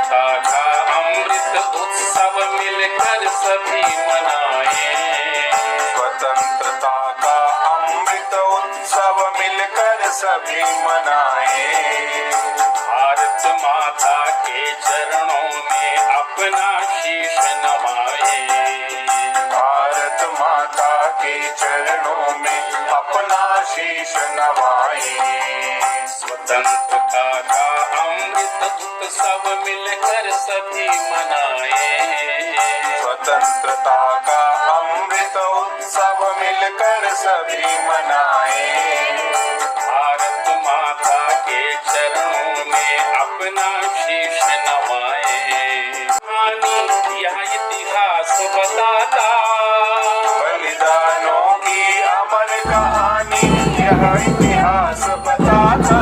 माता का अमृत उत्सव मिलकर सभी मनाए। स्वतंत्रता का अमृत उत्सव मिलकर सभी मनाए। भारत माता के चरणों में अपना शीश नवाए। भारत माता के चरणों में अपना शीश नवाए। स्वतंत्रता का अमृत उत्सव मिलकर सभी मनाए। स्वतंत्रता का अमृत उत्सव मिलकर सभी मनाए। भारत माता के चरणों में अपना शीश नवाए। कहानी यह इतिहास बताता, बलिदानों की अमर कहानी यह इतिहास बताता।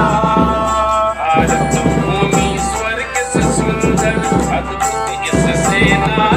भारत भूमि स्वर्ग से सुंदर, अद्भुत इससे ना